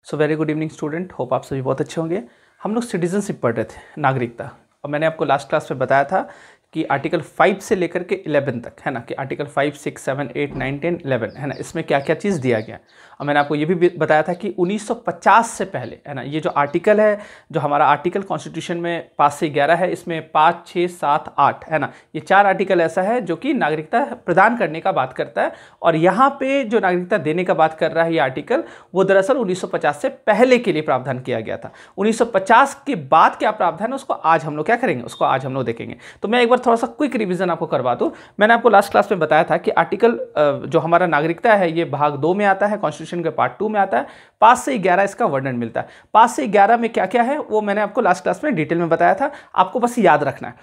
So very good evening student, hope आप सभी बहुत अच्छे होंगे। हम लोग सिटीजनशिप पढ़ रहे थे, नागरिकता, और मैंने आपको लास्ट क्लास में बताया था कि आर्टिकल 5 से लेकर के 11 तक है ना, कि आर्टिकल 5, 6, 7, 8, 9, 10, 11 है ना, इसमें क्या क्या चीज़ दिया गया। और मैंने आपको ये भी बताया था कि 1950 से पहले है ना, ये जो आर्टिकल है, जो हमारा आर्टिकल कॉन्स्टिट्यूशन में 5 से 11 है, इसमें 5, 6, 7, 8 है ना, ये 4 आर्टिकल ऐसा है जो कि नागरिकता प्रदान करने का बात करता है। और यहाँ पे जो नागरिकता देने का बात कर रहा है ये आर्टिकल, वो दरअसल 1950 से पहले के लिए प्रावधान किया गया था। 1950 के बाद क्या प्रावधान है उसको आज हम लोग क्या करेंगे, उसको आज हम लोग देखेंगे। तो मैं एक बार थोड़ा सा क्विक रिवीजन आपको करवा दूं। मैंने आपको लास्ट क्लास में बताया था कि आर्टिकल जो हमारा नागरिकता है ये भाग 2 में आता है, कॉन्स्टिट्यूशन के पार्ट 2 में आता है। 5 से 11 इसका वर्णन मिलता है। 5 से 11 में क्या क्या है वो मैंने आपको लास्ट क्लास में डिटेल में बताया था, आपको बस याद रखना है।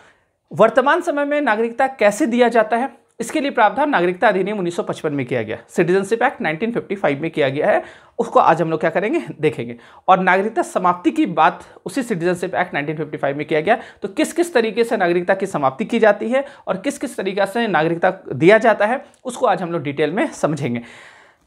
वर्तमान समय में नागरिकता कैसे दिया जाता है, इसके लिए प्रावधान नागरिकता अधिनियम 1955 में किया गया, सिटीजनशिप एक्ट 1955 में किया गया है, उसको आज हम लोग क्या करेंगे, देखेंगे। और नागरिकता समाप्ति की बात उसी सिटीजनशिप एक्ट 1955 में किया गया। तो किस किस तरीके से नागरिकता की समाप्ति की जाती है और किस किस तरीके से नागरिकता दिया जाता है, उसको आज हम लोग डिटेल में समझेंगे।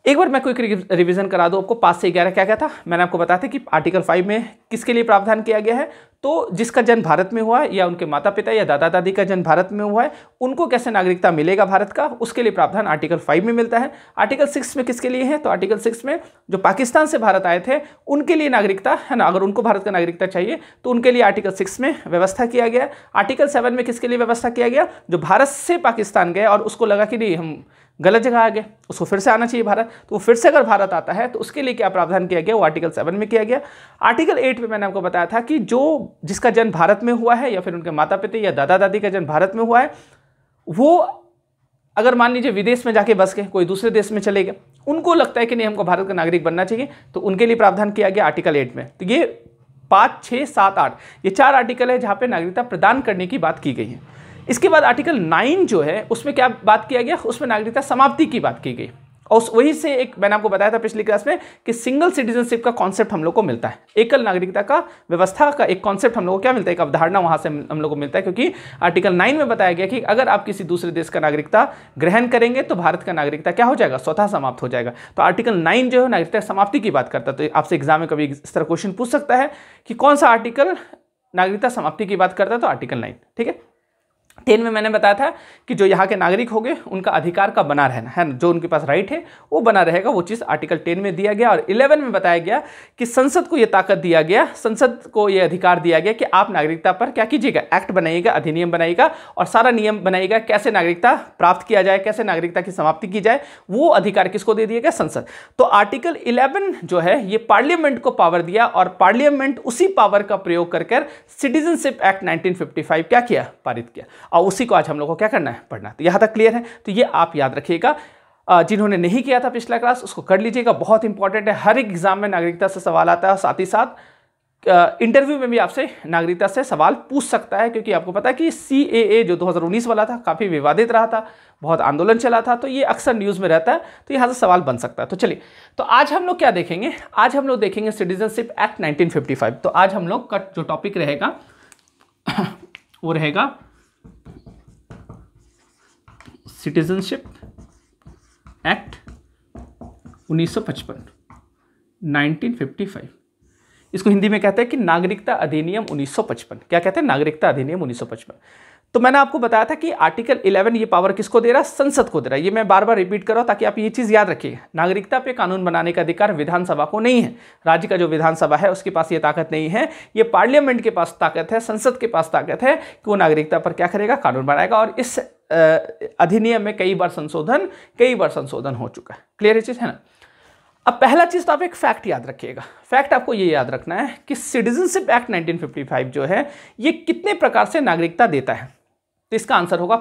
एक बार मैं क्विक रिवीजन करा दूं आपको। 5 से 11 क्या क्या था, मैंने आपको बताया था कि आर्टिकल 5 में किसके लिए प्रावधान किया गया है, तो जिसका जन्म भारत में हुआ है या उनके माता पिता या दादा दादी का जन्म भारत में हुआ है, उनको कैसे नागरिकता मिलेगा भारत का, उसके लिए प्रावधान आर्टिकल 5 में मिलता है। आर्टिकल 6 में किसके लिए है, तो आर्टिकल 6 में जो पाकिस्तान से भारत आए थे उनके लिए नागरिकता है ना, अगर उनको भारत का नागरिकता चाहिए तो उनके लिए आर्टिकल 6 में व्यवस्था किया गया। आर्टिकल 7 में किसके लिए व्यवस्था किया गया, जो भारत से पाकिस्तान गए और उसको लगा कि नहीं हम गलत जगह आ गए, उसको फिर से आना चाहिए भारत, तो वो फिर से अगर भारत आता है तो उसके लिए क्या प्रावधान किया गया, वो आर्टिकल 7 में किया गया। आर्टिकल 8 में मैंने आपको बताया था कि जो जिसका जन्म भारत में हुआ है या फिर उनके माता पिता या दादा दादी का जन्म भारत में हुआ है, वो अगर मान लीजिए विदेश में जाके बस गए, कोई दूसरे देश में चले गए, उनको लगता है कि नहीं हमको भारत का नागरिक बनना चाहिए, तो उनके लिए प्रावधान किया गया आर्टिकल 8 में। तो ये 5, 6, 7, 8 ये 4 आर्टिकल है जहाँ पे नागरिकता प्रदान करने की बात की गई है। इसके बाद आर्टिकल 9 जो है उसमें क्या बात किया गया, उसमें नागरिकता समाप्ति की बात की गई। और वही से एक मैंने आपको बताया था पिछली क्लास में कि सिंगल सिटीजनशिप का कॉन्सेप्ट हम लोग को मिलता है, एकल नागरिकता का व्यवस्था का एक कॉन्सेप्ट हम लोग को क्या मिलता है, एक अवधारणा वहां से हम लोग को मिलता है। क्योंकि आर्टिकल 9 में बताया गया कि अगर आप किसी दूसरे देश का नागरिकता ग्रहण करेंगे तो भारत का नागरिकता क्या हो जाएगा, स्वतः समाप्त हो जाएगा। तो आर्टिकल 9 जो है नागरिकता समाप्ति की बात करता है। तो आपसे एग्जाम में कभी इस तरह क्वेश्चन पूछ सकता है कि कौन सा आर्टिकल नागरिकता समाप्ति की बात करता है, तो आर्टिकल 9, ठीक है। 10 में मैंने बताया था कि जो यहाँ के नागरिक हो गए उनका अधिकार का बना रहना है, जो उनके पास राइट है वो बना रहेगा, वो चीज़ आर्टिकल 10 में दिया गया। और 11 में बताया गया कि संसद को ये ताकत दिया गया, संसद को ये अधिकार दिया गया कि आप नागरिकता पर क्या कीजिएगा, एक्ट बनाइएगा, अधिनियम बनाइएगा और सारा नियम बनाइएगा, कैसे नागरिकता प्राप्त किया जाए, कैसे नागरिकता की समाप्ति की जाए, वो अधिकार किसको दे दिया गया, संसद। तो आर्टिकल 11 जो है ये पार्लियामेंट को पावर दिया और पार्लियामेंट उसी पावर का प्रयोग कर सिटीजनशिप एक्ट 1955 क्या किया, पारित किया। और उसी को आज हम लोग को क्या करना है, पढ़ना। तो यहां तक क्लियर है, तो ये आप याद रखिएगा। जिन्होंने नहीं किया था पिछला क्लास उसको कर लीजिएगा, बहुत इंपॉर्टेंट है। हर एक एग्जाम में नागरिकता से सवाल आता है और साथ ही साथ इंटरव्यू में भी आपसे नागरिकता से सवाल पूछ सकता है। क्योंकि आपको पता है कि CAA जो 2019 वाला था काफी विवादित रहा था, बहुत आंदोलन चला था, तो ये अक्सर न्यूज में रहता है, तो यहां से सवाल बन सकता है। तो चलिए, तो आज हम लोग क्या देखेंगे, आज हम लोग देखेंगे सिटीजनशिप एक्ट 1955। तो आज हम लोग का जो टॉपिक रहेगा वो रहेगा सिटीजनशिप एक्ट 1955, 1955। इसको हिंदी में कहते हैं कि नागरिकता अधिनियम 1955। क्या कहते हैं, नागरिकता अधिनियम 1955। तो मैंने आपको बताया था कि आर्टिकल 11 ये पावर किसको दे रहा है, संसद को दे रहा है। ये मैं बार बार रिपीट कर रहा हूं ताकि आप ये चीज याद रखिए, नागरिकता पे कानून बनाने का अधिकार विधानसभा को नहीं है। राज्य का जो विधानसभा है उसके पास ये ताकत नहीं है, ये पार्लियामेंट के पास ताकत है, संसद के पास ताकत है कि वो नागरिकता पर क्या करेगा, कानून बनाएगा। और इस अधिनियम में कई बार संशोधन हो चुका है। क्लियर है चीज, है ना। अब पहला चीज तो आप एक फैक्ट याद रखिएगा। फैक्ट आपको ये याद रखना है कि सिटीजनशिप एक्ट 1955 जो है ये कितने प्रकार से नागरिकता देता है। तो इसका आंसर होगा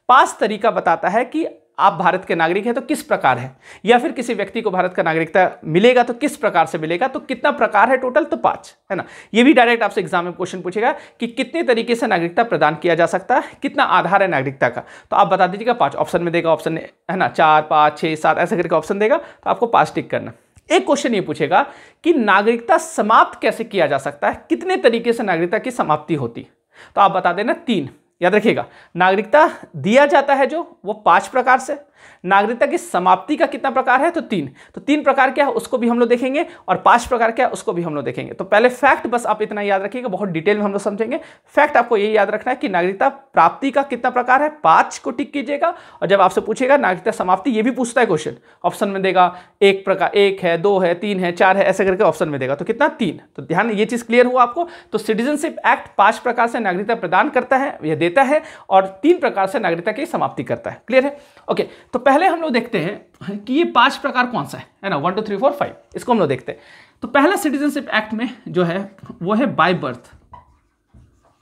5 तरीका बताता है कि आप भारत के नागरिक हैं तो किस प्रकार है, या फिर किसी व्यक्ति को भारत का नागरिकता मिलेगा तो किस प्रकार से मिलेगा। तो कितना प्रकार है टोटल, तो 5 है ना। ये भी डायरेक्ट आपसे एग्जाम में क्वेश्चन पूछेगा कि कितने तरीके से नागरिकता प्रदान किया जा सकता है, कितना आधार है नागरिकता का। तो आप बता दीजिएगा, 5 ऑप्शन में देगा, ऑप्शन है ना 4, 5, 6, 7 ऐसे करके ऑप्शन देगा, तो आपको 5 टिक करना। एक क्वेश्चन ये पूछेगा कि नागरिकता समाप्त कैसे किया जा सकता है, कितने तरीके से नागरिकता की समाप्ति होती है। तो आप बता देना 3। याद रखिएगा, नागरिकता दिया जाता है जो वो 5 प्रकार से, नागरिकता की समाप्ति का कितना प्रकार है, तो 3। तो 3 प्रकार क्या है उसको भी हम लोग देखेंगे और 5 प्रकार क्या है उसको भी हम लोग देखेंगे। तो पहले फैक्ट बस आप इतना याद रखिएगा, बहुत डिटेल में हम लोग समझेंगे। फैक्ट आपको ये याद रखना है कि नागरिकता प्राप्ति का कितना प्रकार है, 5 को टिक कीजिएगा। और जब आपसे पूछेगा नागरिकता समाप्ति, ये भी पूछता है क्वेश्चन, ऑप्शन में देगा 1 प्रकार, 1 है, 2 है, 3 है, 4 है, ऐसे करके ऑप्शन में देगा। तो कितना, 3। तो ध्यान, ये चीज क्लियर हुआ आपको। तो सिटीजनशिप एक्ट 5 प्रकार से नागरिकता प्रदान करता है, यह देता है, और 3 प्रकार से नागरिकता की समाप्ति करता है। क्लियर है? ओके, तो पहले हम लोग देखते हैं कि ये 5 प्रकार कौन सा है ना, 1 2 3 4 5, इसको हम लोग देखते हैं। तो पहला सिटीजनशिप एक्ट में जो है वो है बाय बर्थ,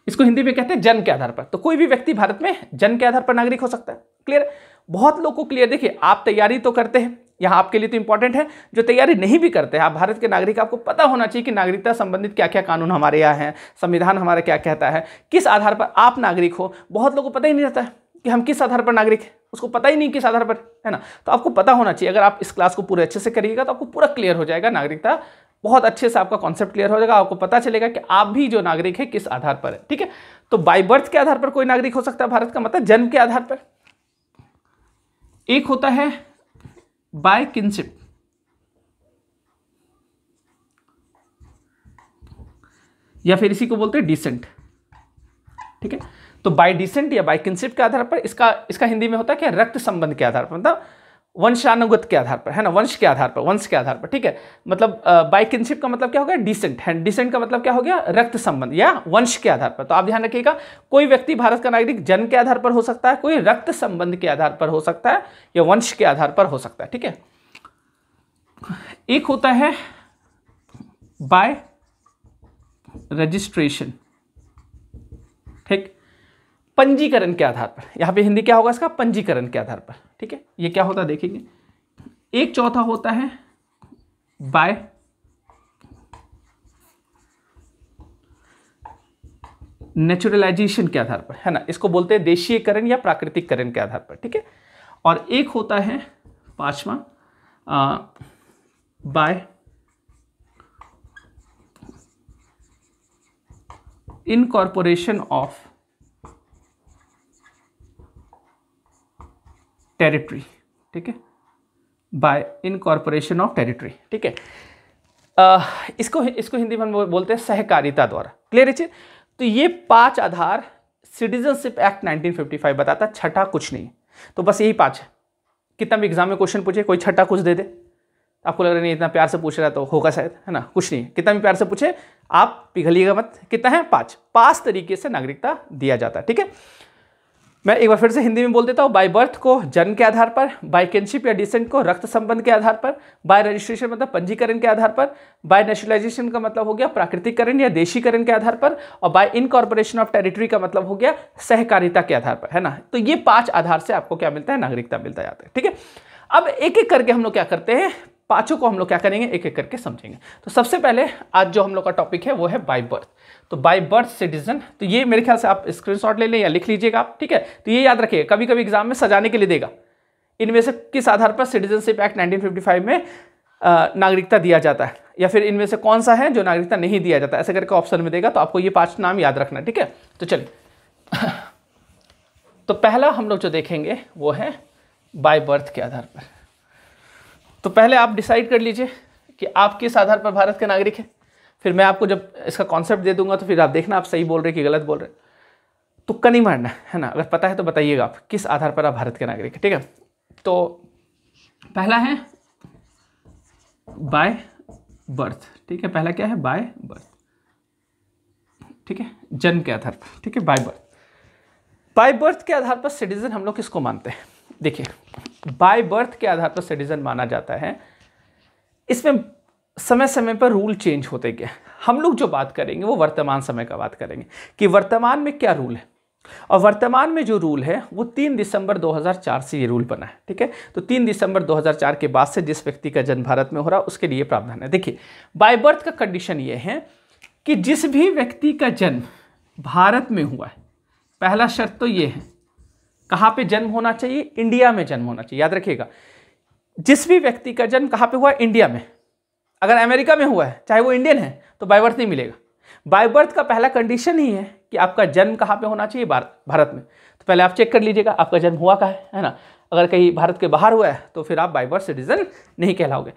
इसको हिंदी में कहते हैं जन्म के आधार पर। तो कोई भी व्यक्ति भारत में जन्म के आधार पर नागरिक हो सकता है। क्लियर? बहुत लोग को क्लियर। देखिए, आप तैयारी तो करते हैं, यहां आपके लिए तो इंपॉर्टेंट है। जो तैयारी नहीं भी करते हैं, आप भारत के नागरिक, आपको पता होना चाहिए कि नागरिकता संबंधित क्या क्या कानून हमारे यहाँ हैं, संविधान हमारा क्या कहता है, किस आधार पर आप नागरिक हो। बहुत लोगों को पता ही नहीं रहता है कि हम किस आधार पर नागरिक हैं, उसको पता ही नहीं किस आधार पर, है ना। तो आपको पता होना चाहिए। अगर आप इस क्लास को पूरे अच्छे से करिएगा तो आपको पूरा क्लियर हो जाएगा, नागरिकता बहुत अच्छे से आपका कॉन्सेप्ट क्लियर हो जाएगा। आपको पता चलेगा कि आप भी जो नागरिक है किस आधार पर है। ठीक है, तो बाय बर्थ के आधार पर कोई नागरिक हो सकता है भारत का, मतलब जन्म के आधार पर। एक होता है बाय किनशिप, या फिर इसी को बोलते हैं डिसेंट। ठीक है, तो बाय डिसेंट या बाय किनशिप के आधार पर, इसका हिंदी में होता है क्या, रक्त संबंध के आधार पर, मतलब वंशानुगत के आधार पर, है ना, वंश के आधार पर, वंश के आधार पर। ठीक है, मतलब बाय किनशिप का मतलब क्या हो गया, डिसेंट है। डिसेंट का मतलब क्या हो गया, रक्त संबंध या वंश के आधार पर। तो आप ध्यान रखिएगा, कोई व्यक्ति भारत का नागरिक जन्म के आधार पर हो सकता है, कोई रक्त संबंध के आधार पर हो सकता है, या वंश के आधार पर हो सकता है। ठीक है, एक होता है बाय रजिस्ट्रेशन, ठीक, पंजीकरण के आधार पर। यहां पे हिंदी क्या होगा इसका, पंजीकरण के आधार पर। ठीक है, ये क्या होता है देखेंगे। एक चौथा होता है बाय नेचुरलाइजेशन के आधार पर, है ना, इसको बोलते हैं देशीयकरण या प्राकृतिककरण के आधार पर। ठीक है, और एक होता है 5वां बाय इनकॉर्पोरेशन ऑफ टेरिटरी। ठीक है, बाय इनकॉर्पोरेशन ऑफ टेरिटरी। ठीक है, इसको हिंदी में बोलते हैं सहकारिता द्वारा। क्लियर है? तो ये 5 आधार सिटीजनशिप एक्ट 1955 बताता, छठा कुछ नहीं। तो बस यही 5 है। कितना भी एग्जाम में क्वेश्चन पूछे, कोई छठा कुछ दे दे, आपको लग रहा है नहीं इतना प्यार से पूछ रहा है तो होगा शायद, है ना, कुछ नहीं। कितना भी प्यार से पूछे, आप पिघलिएगा मत। कितना है, 5 तरीके से नागरिकता दिया जाता है। ठीक है, मैं एक बार फिर से हिंदी में बोल देता हूँ। बाय बर्थ को जन्म के आधार पर, बाय किनशिप या डिसेंट को रक्त संबंध के आधार पर, बाय रजिस्ट्रेशन मतलब पंजीकरण के आधार पर, बाय नेशनलाइजेशन का मतलब हो गया प्राकृतिककरण या देशीकरण के आधार पर, और बाय इनकॉर्पोरेशन ऑफ टेरिटरी का मतलब हो गया सहकारिता के आधार पर, है ना। तो ये 5 आधार से आपको क्या मिलता है, नागरिकता मिलता जाता है। ठीक है, अब एक एक करके हम लोग क्या करते हैं, 5 को हम लोग क्या करेंगे, एक एक करके समझेंगे। तो सबसे पहले आज जो हम लोग का टॉपिक है वो है बाय बर्थ। तो बाय बर्थ सिटीजन, तो ये मेरे ख्याल से आप स्क्रीनशॉट ले लें या लिख लीजिएगा आप। ठीक है, तो ये याद रखिएगा, कभी कभी एग्जाम में सजाने के लिए देगा, इनमें से किस आधार पर सिटीजनशिप एक्ट 1955 में नागरिकता दिया जाता है, या फिर इनमें से कौन सा है जो नागरिकता नहीं दिया जाता, ऐसे करके ऑप्शन में देगा। तो आपको ये 5 नाम याद रखना। ठीक है, तो चलिए तो पहला हम लोग जो देखेंगे वो है बाय बर्थ के आधार पर। तो पहले आप डिसाइड कर लीजिए कि आप किस आधार पर भारत के नागरिक हैं। फिर मैं आपको जब इसका कॉन्सेप्ट दे दूंगा तो फिर आप देखना आप सही बोल रहे कि गलत बोल रहे। तुक्का नहीं मारना है ना, अगर पता है तो बताइएगा आप किस आधार पर आप भारत के नागरिक हैं। ठीक है, तो पहला है बाय बर्थ। ठीक है, पहला क्या है, बाय बर्थ। ठीक है, जन्म के आधार पर। ठीक है, बाय बर्थ। बाय बर्थ के आधार पर सिटीजन हम लोग किसको मानते हैं, देखिए, बाय बर्थ के आधार पर सिटीजन माना जाता है। इसमें समय समय पर रूल चेंज होते गए। हम लोग जो बात करेंगे वो वर्तमान समय का बात करेंगे कि वर्तमान में क्या रूल है, और वर्तमान में जो रूल है वो 3 दिसंबर 2004 से ये रूल बना है। ठीक है, तो 3 दिसंबर 2004 के बाद से जिस व्यक्ति का जन्म भारत में हो रहा है उसके लिए प्रावधान है। देखिए, बाय बर्थ का कंडीशन ये है कि जिस भी व्यक्ति का जन्म भारत में हुआ है, पहला शर्त तो ये है, कहाँ पे जन्म होना चाहिए, इंडिया में जन्म होना चाहिए। याद रखिएगा, जिस भी व्यक्ति का जन्म कहाँ पे हुआ है, इंडिया में। अगर अमेरिका में हुआ है, चाहे वो इंडियन है, तो बाय बर्थ नहीं मिलेगा। बाय बर्थ का पहला कंडीशन ही है कि आपका जन्म कहाँ पे होना चाहिए, भारत में। तो पहले आप चेक कर लीजिएगा आपका जन्म हुआ कहाँ है ना। अगर कहीं भारत के बाहर हुआ है तो फिर आप बाय बर्थ सिटीजन नहीं कहलाओगे।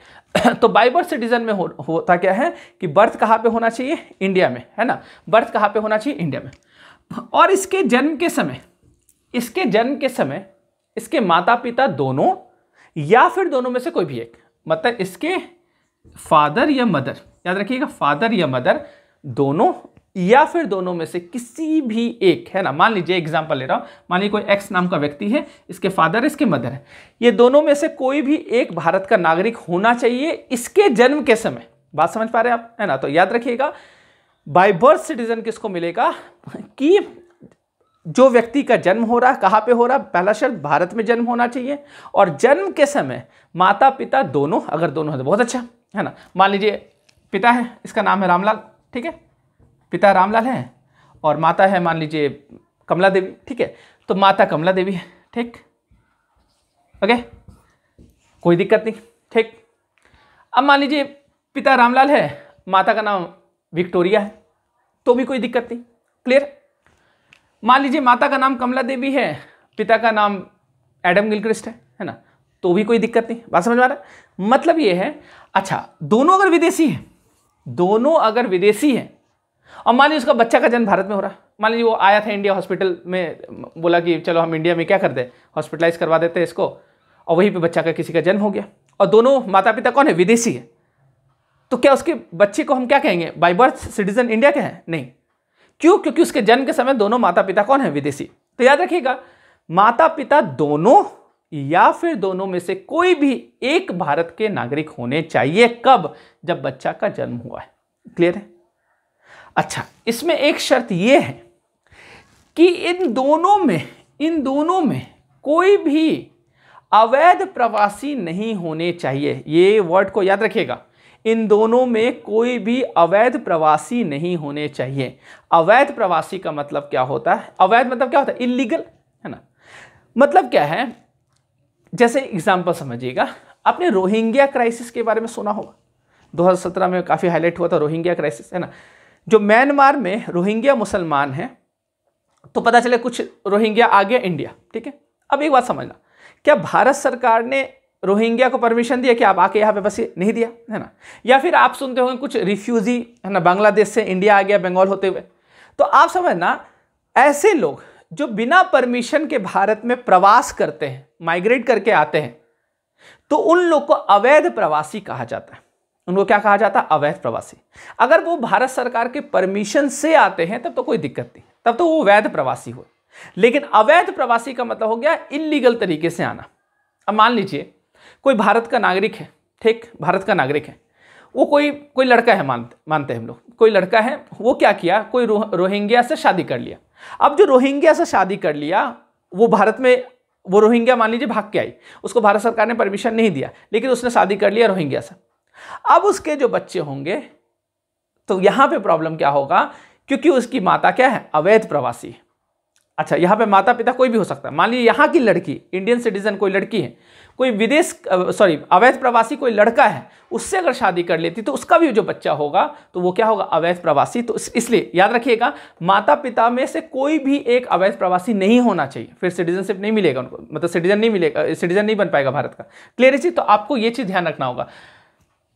तो बाय बर्थ सिटीजन में होता क्या है कि बर्थ कहाँ पे होना चाहिए, इंडिया में, है ना। बर्थ कहाँ पे होना चाहिए, इंडिया में। और इसके जन्म के समय इसके माता पिता दोनों या फिर दोनों में से कोई भी एक, मतलब इसके फादर या मदर, याद रखिएगा फादर या मदर दोनों या फिर दोनों में से किसी भी एक, है ना। मान लीजिए एग्जांपल ले रहा हूं, मान लीजिए कोई एक्स नाम का व्यक्ति है, इसके फादर है, इसके मदर है, ये दोनों में से कोई भी एक भारत का नागरिक होना चाहिए इसके जन्म के समय। बात समझ पा रहे हैं आप, है ना। तो याद रखिएगा बाय बर्थ सिटीजन किसको मिलेगा कि जो व्यक्ति का जन्म हो रहा है, कहां पे हो रहा है, पहला शर्त भारत में जन्म होना चाहिए, और जन्म के समय माता पिता दोनों, अगर दोनों है तो बहुत अच्छा, है ना। मान लीजिए पिता है, इसका नाम है रामलाल, ठीक है, पिता रामलाल है, और माता है मान लीजिए कमला देवी, ठीक है। तो माता कमला देवी है, ठीक, ओके, कोई दिक्कत नहीं, ठीक। अब मान लीजिए पिता रामलाल है, माता का नाम विक्टोरिया है, तो भी कोई दिक्कत नहीं, क्लियर। मान लीजिए माता का नाम कमला देवी है, पिता का नाम एडम गिलक्रिस्ट है ना, तो भी कोई दिक्कत नहीं। बात समझ में आ रहा है, मतलब ये है। अच्छा, दोनों अगर विदेशी हैं और मान लीजिए उसका बच्चा का जन्म भारत में हो रहा है, मान लीजिए वो आया था इंडिया, हॉस्पिटल में बोला कि चलो हम इंडिया में क्या कर दे, हॉस्पिटलाइज करवा देते हैं इसको, और वहीं पे बच्चा का किसी का जन्म हो गया, और दोनों माता पिता कौन है, विदेशी है, तो क्या उसके बच्चे को हम क्या कहेंगे, बाय बर्थ सिटीजन इंडिया के हैं? नहीं। क्यों? क्योंकि उसके जन्म के समय दोनों माता पिता कौन है, विदेशी। तो याद रखिएगा माता पिता दोनों या फिर दोनों में से कोई भी एक भारत के नागरिक होने चाहिए। कब? जब बच्चा का जन्म हुआ है, क्लियर है। अच्छा, इसमें एक शर्त यह है कि इन दोनों में कोई भी अवैध प्रवासी नहीं होने चाहिए। ये वर्ड को याद रखिएगा, इन दोनों में कोई भी अवैध प्रवासी नहीं होने चाहिए। अवैध प्रवासी का मतलब क्या होता है? अवैध मतलब क्या होता है? इलीगल, है ना। मतलब क्या है, जैसे एग्जांपल समझिएगा, आपने रोहिंग्या क्राइसिस के बारे में सुना होगा, 2017 में काफी हाईलाइट हुआ था रोहिंग्या क्राइसिस, है ना। जो म्यांमार में रोहिंग्या मुसलमान हैं, तो पता चले कुछ रोहिंग्या आ गया इंडिया, ठीक है। अब एक बात समझना, क्या भारत सरकार ने रोहिंग्या को परमिशन दिया कि आप आके यहाँ पे बसिए? नहीं दिया, है ना। या फिर आप सुनते होंगे कुछ रिफ्यूजी, है ना, बांग्लादेश से इंडिया आ गया बंगाल होते हुए। तो आप समझना, ऐसे लोग जो बिना परमिशन के भारत में प्रवास करते हैं, माइग्रेट करके आते हैं, तो उन लोग को अवैध प्रवासी कहा जाता है। उनको क्या कहा जाता है? अवैध प्रवासी। अगर वो भारत सरकार के परमिशन से आते हैं तब तो कोई दिक्कत नहीं, तब तो वो वैध प्रवासी हुए। लेकिन अवैध प्रवासी का मतलब हो गया इल्लीगल तरीके से आना। अब मान लीजिए कोई भारत का नागरिक है, ठीक, भारत का नागरिक है, वो कोई लड़का है, मानते हैं हम लोग, कोई लड़का है, वो क्या किया, कोई रोहिंग्या से शादी कर लिया। अब जो रोहिंग्या से शादी कर लिया, वो भारत में, वो रोहिंग्या मान लीजिए भाग के आई, उसको भारत सरकार ने परमिशन नहीं दिया, लेकिन उसने शादी कर लिया रोहिंग्या से। अब उसके जो बच्चे होंगे, तो यहां पे प्रॉब्लम क्या होगा, क्योंकि उसकी माता क्या है, अवैध प्रवासी है। अच्छा, यहां पे माता पिता कोई भी हो सकता है। मान लीजिए यहां की लड़की, इंडियन सिटीजन कोई लड़की है, कोई अवैध प्रवासी कोई लड़का है, उससे अगर शादी कर लेती तो उसका भी जो बच्चा होगा तो वो क्या होगा, अवैध प्रवासी। तो इसलिए याद रखिएगा, माता पिता में से कोई भी एक अवैध प्रवासी नहीं होना चाहिए, फिर सिटीजनशिप नहीं मिलेगा उनको, मतलब सिटीजन नहीं मिलेगा, सिटीजन नहीं बन पाएगा भारत का। क्लियर है चीज? तो आपको ये चीज ध्यान रखना होगा,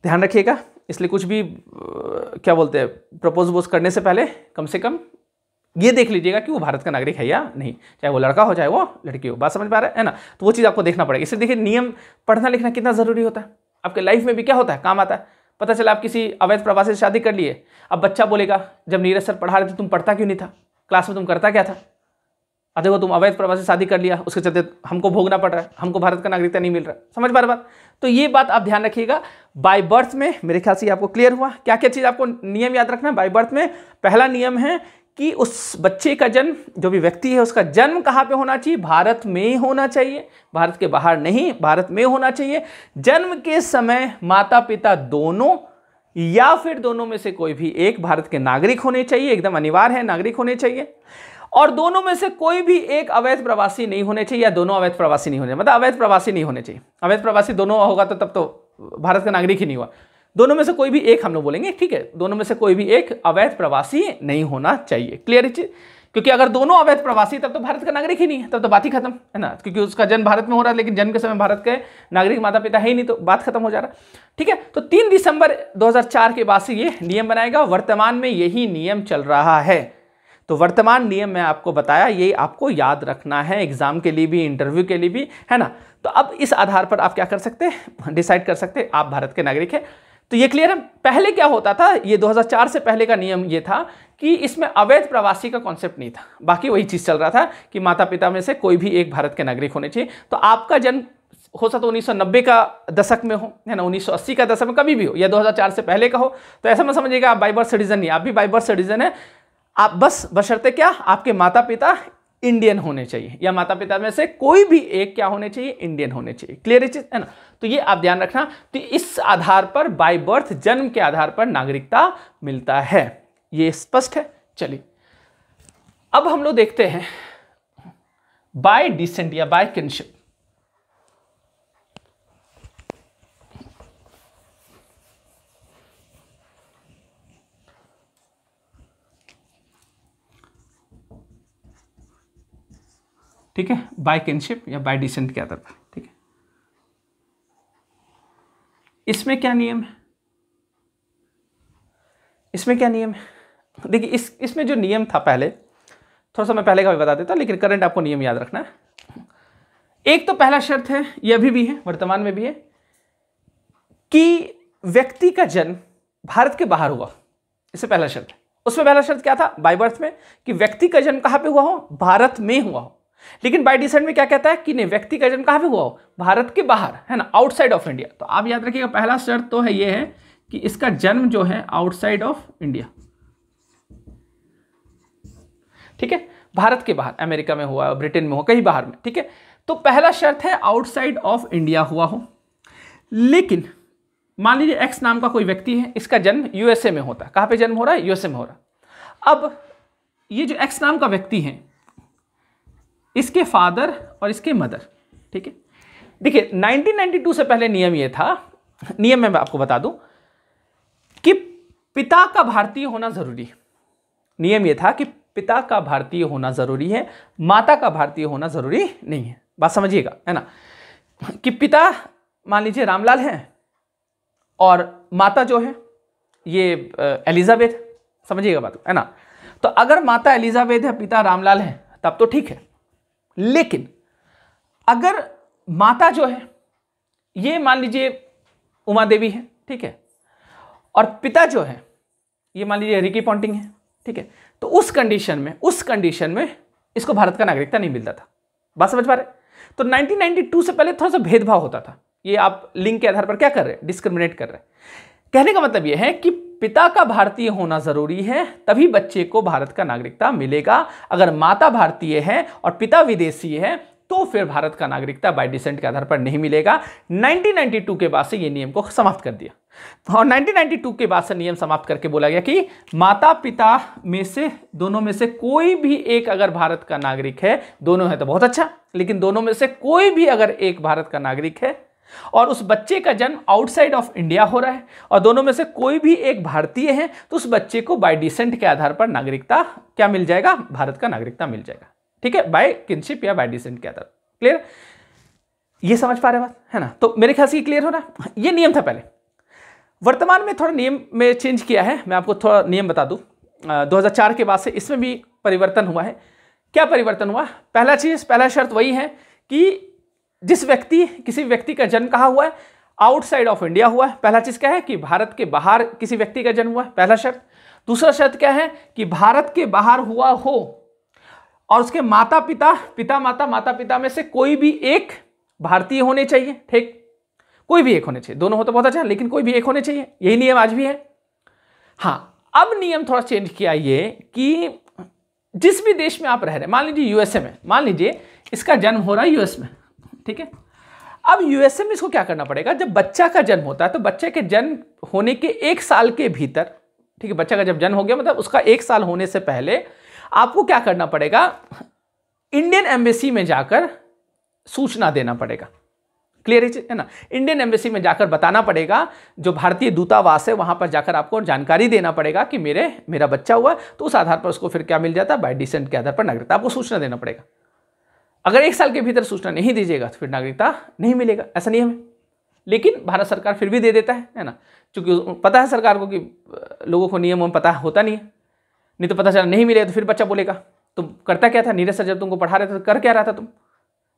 ध्यान रखिएगा। इसलिए कुछ भी क्या बोलते हैं, प्रपोज करने से पहले कम से कम ये देख लीजिएगा कि वो भारत का नागरिक है या नहीं, चाहे वो लड़का हो चाहे वो लड़की हो। बात समझ पा रहे हैं ना? तो वो चीज़ आपको देखना पड़ेगा। इसलिए देखिए, नियम पढ़ना लिखना कितना ज़रूरी होता है, आपके लाइफ में भी क्या होता है, काम आता है। पता चला आप किसी अवैध प्रवासी से शादी कर लिए, अब बच्चा बोलेगा जब नीरज सर पढ़ा रहे थे तुम पढ़ता क्यों नहीं था, क्लास में तुम करता क्या था, अब देखो तुम अवैध प्रवासी से शादी कर लिया, उसके चलते हमको भोगना पड़ रहा है, हमको भारत का नागरिकता नहीं मिल रहा। समझ पा रहे बात? तो ये बात आप ध्यान रखिएगा। बाय बर्थ में मेरे ख्याल से आपको क्लियर हुआ क्या क्या चीज़ आपको नियम याद रखना है। बाय बर्थ में पहला नियम है कि उस बच्चे का जन्म, जो भी व्यक्ति है उसका जन्म कहाँ पे होना चाहिए, भारत में होना चाहिए, भारत के बाहर नहीं, भारत में होना चाहिए। जन्म के समय माता पिता दोनों या फिर दोनों में से कोई भी एक भारत के नागरिक होने चाहिए, एकदम अनिवार्य है, नागरिक होने चाहिए। और दोनों में से कोई भी एक अवैध प्रवासी नहीं होने चाहिए, या दोनों अवैध प्रवासी नहीं होने, मतलब अवैध प्रवासी नहीं होने चाहिए। अवैध प्रवासी दोनों होगा तो तब तो भारत का नागरिक ही नहीं हुआ। दोनों में से कोई भी एक हम लोग बोलेंगे, ठीक है, दोनों में से कोई भी एक अवैध प्रवासी नहीं होना चाहिए। क्लियर है चीज? क्योंकि अगर दोनों अवैध प्रवासी तब तो भारत का नागरिक ही नहीं है, तब तो बात ही खत्म है ना, क्योंकि उसका जन्म भारत में हो रहा है लेकिन जन्म के समय भारत के नागरिक माता पिता है ही नहीं, तो बात खत्म हो जा रहा। ठीक है, तो 3 दिसंबर 2004 के बाद से ये नियम बनाएगा। वर्तमान में यही नियम चल रहा है। तो वर्तमान नियम मैं आपको बताया, ये आपको याद रखना है एग्जाम के लिए भी, इंटरव्यू के लिए भी, है ना। तो अब इस आधार पर आप क्या कर सकते हैं, डिसाइड कर सकते हैं आप भारत के नागरिक हैं। तो ये क्लियर है। पहले क्या होता था, ये 2004 से पहले का नियम ये था कि इसमें अवैध प्रवासी का कॉन्सेप्ट नहीं था, बाकी वही चीज चल रहा था कि माता पिता में से कोई भी एक भारत के नागरिक होने चाहिए। तो आपका जन्म हो सकता 1990 का दशक में हो, है ना, 1980 का दशक में, कभी भी हो, या 2004 से पहले का हो, तो ऐसा मत समझिएगा आप बाई बर्थ सिटीजन नहीं, आप भी बाई बर्थ सिटीजन है। आप बस बशर्ते क्या, आपके माता पिता इंडियन होने चाहिए, या माता पिता में से कोई भी एक क्या होने चाहिए, इंडियन होने चाहिए। क्लियर चीज है ना। तो ये आप ध्यान रखना। तो इस आधार पर बाय बर्थ, जन्म के आधार पर नागरिकता मिलता है। ये स्पष्ट है। चलिए अब हम लोग देखते हैं बाय डिसेंट या बाय किनशिप। ठीक है, बाय किनशिप या बाय डिसेंट के आधार पर। ठीक है, इसमें क्या नियम है, इसमें क्या नियम है? देखिए इसमें जो नियम था पहले, थोड़ा सा मैं पहले का भी बता देता, लेकिन करंट आपको नियम याद रखना है। एक तो पहला शर्त है, ये अभी भी है, वर्तमान में भी है, कि व्यक्ति का जन्म भारत के बाहर हुआ। इससे पहला शर्त है। उसमें पहला शर्त क्या था बाय बर्थ में, कि व्यक्ति का जन्म कहां पे हुआ हो, भारत में हुआ हो। लेकिन बाय डिसेंट में क्या कहता है कि नहीं, व्यक्ति का जन्म कहां पे हुआ हो, भारत के बाहर, है ना, आउटसाइड ऑफ इंडिया। तो आप याद रखिएगा पहला शर्त तो है ये है कि इसका जन्म जो है आउटसाइड ऑफ इंडिया। ठीक है, भारत के बाहर, अमेरिका में हुआ, ब्रिटेन में हो, कहीं बाहर में। ठीक है, तो पहला शर्त है आउटसाइड ऑफ इंडिया हुआ हो। लेकिन मान लीजिए एक्स नाम का कोई व्यक्ति है, इसका जन्म यूएसए में होता है। कहां पे जन्म हो रहा है, यूएसए में हो रहा है। अब ये जो एक्स नाम का व्यक्ति है, इसके फादर और इसके मदर, ठीक है, देखिए 1992 से पहले नियम ये था, नियम में मैं आपको बता दूं कि पिता का भारतीय होना जरूरी है। नियम ये था कि पिता का भारतीय होना जरूरी है, माता का भारतीय होना जरूरी नहीं है। बात समझिएगा, है ना, कि पिता मान लीजिए रामलाल है और माता जो है ये एलिजाबेथ, समझिएगा बात, है ना। तो अगर माता एलिजाबेथ है, पिता रामलाल है, तब तो ठीक है। लेकिन अगर माता जो है ये मान लीजिए उमा देवी है, ठीक है, और पिता जो है ये मान लीजिए रिकी पॉन्टिंग है, ठीक है, तो उस कंडीशन में इसको भारत का नागरिकता नहीं मिलता था। बात समझ पा रहे? तो 1992 से पहले थोड़ा सा भेदभाव होता था। ये आप लिंग के आधार पर क्या कर रहे हैं, डिस्क्रिमिनेट कर रहे हैं। कहने का मतलब यह है कि पिता का भारतीय होना जरूरी है, तभी बच्चे को भारत का नागरिकता मिलेगा। अगर माता भारतीय है और पिता विदेशी है तो फिर भारत का नागरिकता बाय डिसेंट के आधार पर नहीं मिलेगा। 1992 के बाद से ये नियम को समाप्त कर दिया, और 1992 के बाद से नियम समाप्त करके बोला गया कि माता पिता में से, दोनों में से कोई भी एक अगर भारत का नागरिक है, दोनों है तो बहुत अच्छा, लेकिन दोनों में से कोई भी अगर एक भारत का नागरिक है और उस बच्चे का जन्म आउटसाइड ऑफ इंडिया हो रहा है और दोनों में से कोई भी एक भारतीय है, तो उस बच्चे को बाय डिसेंट के आधार पर नागरिकता क्या मिल जाएगा, भारत का नागरिकता मिल जाएगा। ठीक है, बाय किनशिप या बाय डिसेंट के आधार पर। क्लियर? ये समझ पा रहे बात, है ना। तो मेरे ख्याल से ये क्लियर हो रहा है। ये नियम था पहले। वर्तमान में थोड़ा नियम में चेंज किया है, मैं आपको थोड़ा नियम बता दूं। 2004 के बाद से इसमें भी परिवर्तन हुआ है। क्या परिवर्तन हुआ? पहला शर्त वही है कि किसी व्यक्ति का जन्म कहाँ हुआ है, आउटसाइड ऑफ इंडिया हुआ है। पहला चीज क्या है कि भारत के बाहर किसी व्यक्ति का जन्म हुआ है, पहला शर्त। दूसरा शर्त क्या है कि भारत के बाहर हुआ हो और उसके माता पिता में से कोई भी एक भारतीय होने चाहिए। ठीक, कोई भी एक होने चाहिए, दोनों हो तो बहुत अच्छा, लेकिन कोई भी एक होने चाहिए। यही नियम आज भी है। हाँ, अब नियम थोड़ा चेंज किया ये कि जिस भी देश में आप रह रहे हैं, मान लीजिए यूएसए में, मान लीजिए इसका जन्म हो रहा है यूएस में, ठीक है। अब यूएसए में इसको क्या करना पड़ेगा, जब बच्चा का जन्म होता है तो बच्चे के जन्म होने के 1 साल के भीतर, ठीक है, बच्चा का जब जन्म हो गया मतलब उसका 1 साल होने से पहले आपको क्या करना पड़ेगा, इंडियन एम्बेसी में जाकर सूचना देना पड़ेगा। क्लियर है ना। इंडियन एम्बेसी में जाकर बताना पड़ेगा, जो भारतीय दूतावास है वहां पर जाकर आपको जानकारी देना पड़ेगा कि मेरा बच्चा हुआ, तो उस आधार पर उसको फिर क्या मिल जाता है, बाय डिसेंट के आधार पर नागरिकता आपको सूचना देना पड़ेगा। अगर 1 साल के भीतर सूचना नहीं दीजिएगा तो फिर नागरिकता नहीं मिलेगा, ऐसा नियम है। लेकिन भारत सरकार फिर भी दे देता है ना, क्योंकि पता है सरकार को कि लोगों को नियम पता होता नहीं तो पता चला नहीं मिले तो फिर बच्चा बोलेगा तुम करता क्या था, नीरज सर जब तुमको पढ़ा रहे थे तो कर क्या रहा था तुम,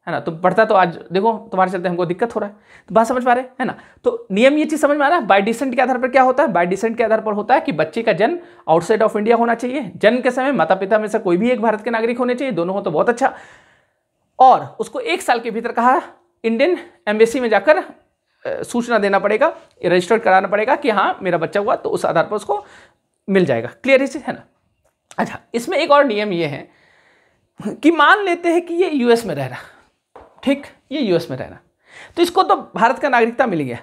है ना, तुम पढ़ता तो आज देखो तुम्हारे चलते हमको दिक्कत हो रहा है। तो बात समझ पा रहे है ना। तो नियम ये चीज समझ में आ रहा है। बाय डिसेंट के आधार पर क्या होता है, बाय डिसेंट के आधार पर होता है कि बच्चे का जन्म आउटसाइड ऑफ इंडिया होना चाहिए, जन्म के समय माता पिता में से कोई भी एक भारत के नागरिक होने चाहिए, दोनों हो तो बहुत अच्छा, और उसको 1 साल के भीतर कहा इंडियन एम्बेसी में जाकर सूचना देना पड़ेगा, रजिस्टर्ड कराना पड़ेगा कि हाँ मेरा बच्चा हुआ, तो उस आधार पर उसको मिल जाएगा। क्लियर है ना। अच्छा, इसमें एक और नियम ये है कि मान लेते हैं कि ये यूएस में रह रहा, ठीक, ये यूएस में रह रहा, तो इसको तो भारत का नागरिकता मिल गया।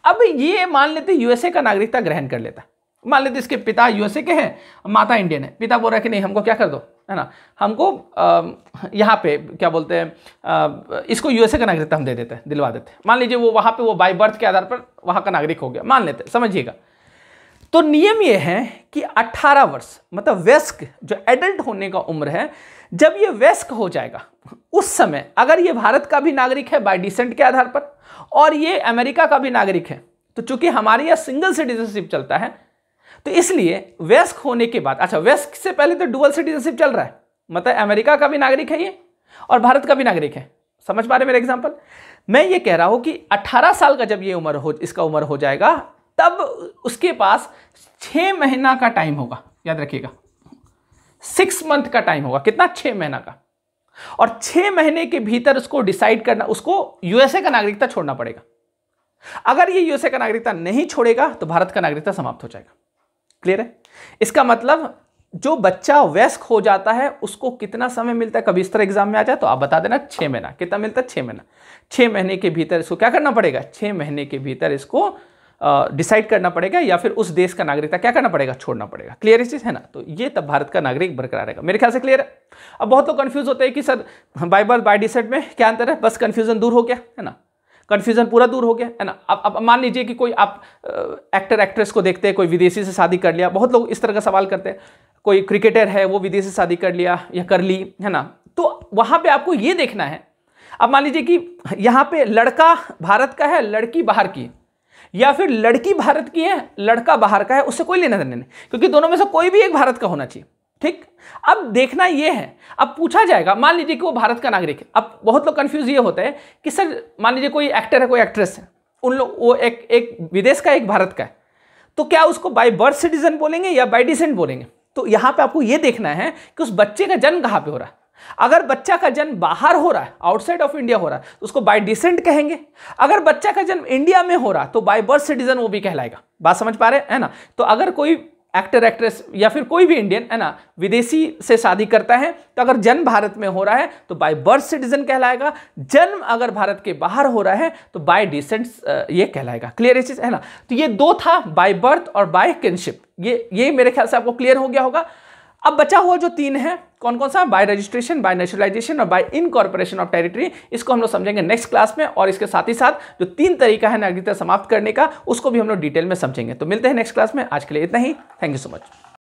अब ये मान लेते यूएसए का नागरिकता ग्रहण कर लेता, मान लेते इसके पिता यूएसए के हैं, माता इंडियन है, पिता बोल रहा है कि नहीं हमको क्या कर दो, है ना, हमको यहाँ पे क्या बोलते हैं, इसको यूएसए का नागरिकता हम दे देते हैं, दिलवा देते हैं। मान लीजिए वो वहाँ पे वो बाय बर्थ के आधार पर वहाँ का नागरिक हो गया, मान लेते, समझिएगा। तो नियम ये है कि 18 वर्ष मतलब वयस्क, जो एडल्ट होने का उम्र है, जब ये वयस्क हो जाएगा उस समय अगर ये भारत का भी नागरिक है बाय डिसेंट के आधार पर और ये अमेरिका का भी नागरिक है, तो चूंकि हमारे यहाँ सिंगल सिटीजनशिप चलता है तो इसलिए वयस्क होने के बाद, अच्छा वयस्क से पहले तो डुअल सिटीजनशिप चल रहा है, मतलब अमेरिका का भी नागरिक है ये और भारत का भी नागरिक है। समझ पा रहे मेरा एग्जाम्पल। मैं ये कह रहा हूं कि 18 साल का जब ये इसका उम्र हो जाएगा तब उसके पास 6 महीना का टाइम होगा, याद रखिएगा 6 मंथ का टाइम होगा। कितना? 6 महीना का। और 6 महीने के भीतर उसको डिसाइड करना, उसको यूएसए का नागरिकता छोड़ना पड़ेगा। अगर ये यूएसए का नागरिकता नहीं छोड़ेगा तो भारत का नागरिकता समाप्त हो जाएगा। क्लियर है? इसका मतलब जो बच्चा वयस्क हो जाता है उसको कितना समय मिलता है, कभी इस तरह एग्जाम में आ जाए तो आप बता देना 6 महीना। कितना मिलता है? 6 महीना। 6 महीने के भीतर इसको क्या करना पड़ेगा? 6 महीने के भीतर इसको डिसाइड करना पड़ेगा या फिर उस देश का नागरिकता क्या करना पड़ेगा? छोड़ना पड़ेगा। क्लियर इस चीज है ना? तो ये तब भारत का नागरिक बरकरार रहेगा। मेरे ख्याल से क्लियर है। अब बहुत लोग कंफ्यूज होते हैं कि sir by birth bye decent में क्या अंतर है? बस कंफ्यूजन दूर हो गया है ना, कंफ्यूजन पूरा दूर हो गया है ना। अब मान लीजिए कि कोई आप एक्टर एक्ट्रेस को देखते हैं, कोई विदेशी से शादी कर लिया, बहुत लोग इस तरह का सवाल करते हैं। कोई क्रिकेटर है वो विदेशी से शादी कर लिया या कर ली है ना, तो वहां पे आपको ये देखना है। अब मान लीजिए कि यहाँ पे लड़का भारत का है, लड़की बाहर की, या फिर लड़की भारत की है, लड़का बाहर का है, उससे कोई लेना देना नहीं, क्योंकि दोनों में से कोई भी एक भारत का होना चाहिए। ठीक, अब देखना यह है, अब पूछा जाएगा, मान लीजिए कि वो भारत का नागरिक है। अब बहुत लोग कंफ्यूज ये होता है कि सर मान लीजिए कोई एक्टर है, कोई एक्ट्रेस है, उन लोग वो एक विदेश का एक भारत का है, तो क्या उसको बाय बर्थ सिटीजन बोलेंगे या बाय डिसेंट बोलेंगे? तो यहां पे आपको ये देखना है कि उस बच्चे का जन्म कहां पे हो रहा है। अगर बच्चा का जन्म बाहर हो रहा है, आउटसाइड ऑफ इंडिया हो रहा है, तो उसको बाय डिसेंट कहेंगे। अगर बच्चा का जन्म इंडिया में हो रहा है तो बाय बर्थ सिटीजन वो भी कहलाएगा। बात समझ पा रहे हैं ना? तो अगर कोई एक्टर एक्ट्रेस या फिर कोई भी इंडियन है ना विदेशी से शादी करता है, तो अगर जन्म भारत में हो रहा है तो बाय बर्थ सिटीजन कहलाएगा। जन्म अगर भारत के बाहर हो रहा है तो बाय डिसेंट ये कहलाएगा। क्लियर चीज है ना? तो ये दो था, बाय बर्थ और बाय किनशिप। ये मेरे ख्याल से आपको क्लियर हो गया होगा। अब बचा हुआ जो 3 है, कौन कौन सा? बाय रजिस्ट्रेशन, बाय नेचुरलाइजेशन और बाय इनकॉर्पोरेशन ऑफ टेरिटरी। इसको हम लोग समझेंगे नेक्स्ट क्लास में, और इसके साथ ही साथ जो 3 तरीका है नागरिकता समाप्त करने का, उसको भी हम लोग डिटेल में समझेंगे। तो मिलते हैं नेक्स्ट क्लास में। आज के लिए इतना ही। Thank you so much.